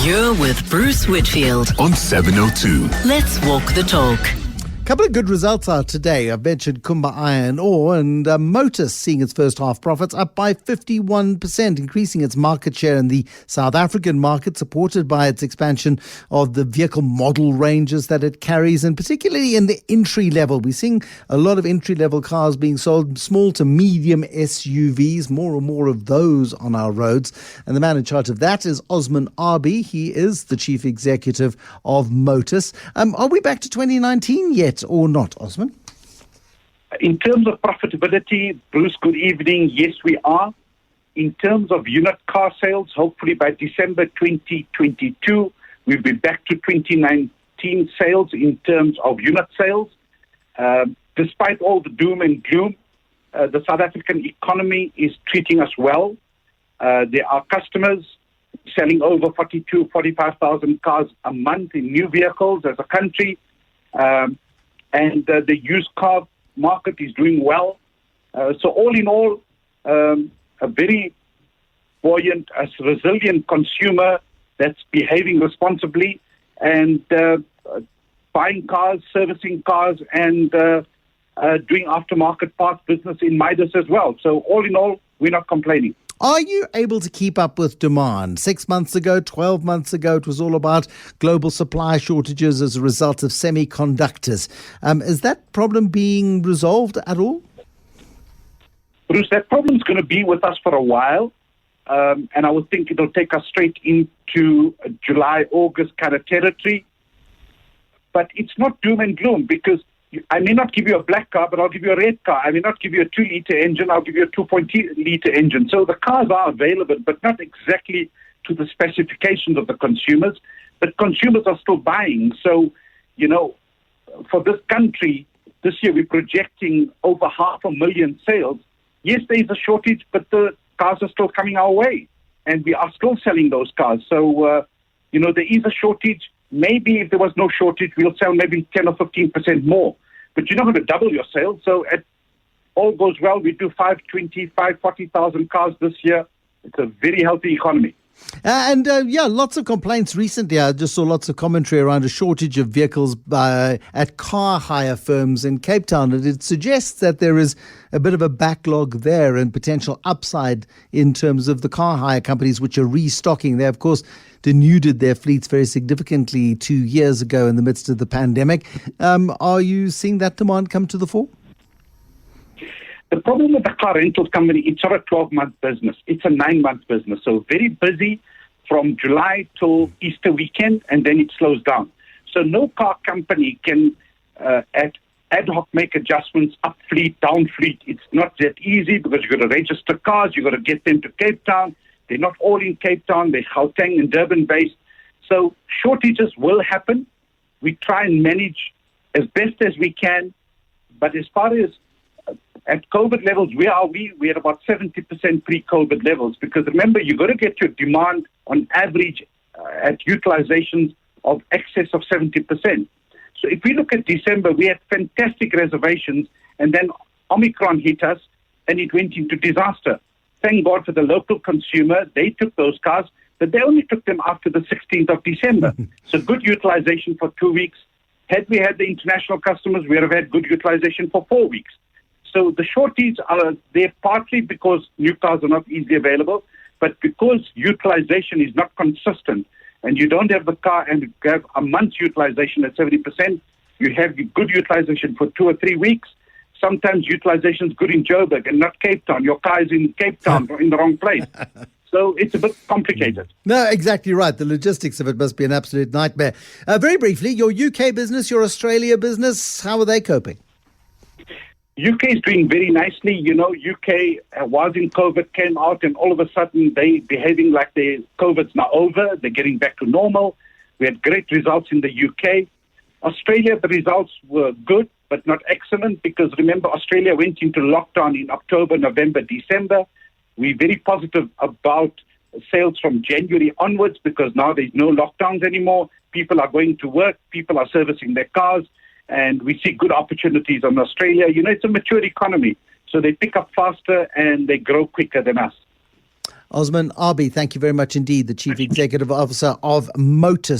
You're with Bruce Whitfield on 702. Let's walk the talk. Couple of good results out today. I've mentioned Kumba Iron Ore and Motus seeing its first half profits up by 51%, increasing its market share in the South African market, supported by its expansion of the vehicle model ranges that it carries, and particularly in the entry level. We're seeing a lot of entry level cars being sold, small to medium SUVs, more and more of those on our roads. And the man in charge of that is Osman Arbee. He is the chief executive of Motus. Are we back to 2019 yet? Or not, Osman? In terms of profitability, Bruce, good evening. Yes, we are. In terms of unit car sales, hopefully by December 2022, we'll be back to 2019 sales in terms of unit sales. Despite all the doom and gloom, the South African economy is treating us well. There are customers selling over 45,000 cars a month in new vehicles as a country. And the used car market is doing well. So all in all, a very buoyant, resilient consumer that's behaving responsibly and buying cars, servicing cars, and doing aftermarket parts business in Midas as well. So all in all, we're not complaining. Are you able to keep up with demand? 6 months ago, 12 months ago, it was all about global supply shortages as a result of semiconductors. Is that problem being resolved at all? Bruce, that problem's going to be with us for a while. And I would think it'll take us straight into July, August kind of territory. But it's not doom and gloom, because I may not give you a black car, but I'll give you a red car. I may not give you a 2-liter engine, I'll give you a 2.2-liter engine. So the cars are available, but not exactly to the specifications of the consumers. But consumers are still buying. So, you know, for this country, this year we're projecting over 500,000 sales. Yes, there is a shortage, but the cars are still coming our way. And we are still selling those cars. So, you know, there is a shortage. Maybe if there was no shortage, we'll sell maybe 10 or 15% more. But you're not going to double your sales. So if all goes well, we do 540,000 cars this year. It's a very healthy economy. Lots of complaints recently. I just saw lots of commentary around a shortage of vehicles at car hire firms in Cape Town. And it suggests that there is a bit of a backlog there and potential upside in terms of the car hire companies, which are restocking. They, of course, denuded their fleets very significantly 2 years ago in the midst of the pandemic. Are you seeing that demand come to the fore? The problem with the car rental company, it's not a 12-month business. It's a 9-month business. So very busy from July till Easter weekend, and then it slows down. So no car company can ad hoc make adjustments, up fleet, down fleet. It's not that easy, because you've got to register cars, you've got to get them to Cape Town. They're not all in Cape Town. They're Gauteng and Durban based. So shortages will happen. We try and manage as best as we can. But as far as at COVID levels, where are we? We're at about 70% pre-COVID levels. Because remember, you've got to get your demand on average at utilizations of excess of 70%. So if we look at December, we had fantastic reservations, and then Omicron hit us and it went into disaster. Thank God for the local consumer. They took those cars, but they only took them after the 16th of December. So good utilization for 2 weeks. Had we had the international customers, we would have had good utilization for 4 weeks. So the shortages are there partly because new cars are not easily available, but because utilization is not consistent and you don't have the car and you have a month's utilization at 70%, you have good utilization for 2 or 3 weeks. Sometimes utilization is good in Joburg and not Cape Town. Your car is in Cape Town or in the wrong place. So it's a bit complicated. No, exactly right. The logistics of it must be an absolute nightmare. Very briefly, your UK business, your Australia business, how are they coping? UK is doing very nicely. You know, UK was in COVID, came out, and all of a sudden they behaving like COVID's now over. They're getting back to normal. We had great results in the UK. Australia, the results were good, but not excellent, because remember, Australia went into lockdown in October, November, December. We're very positive about sales from January onwards, because now there's no lockdowns anymore. People are going to work. People are servicing their cars. And we see good opportunities in Australia. You know, it's a mature economy. So they pick up faster and they grow quicker than us. Osman Arbee, thank you very much indeed, the Chief Executive Officer of Motus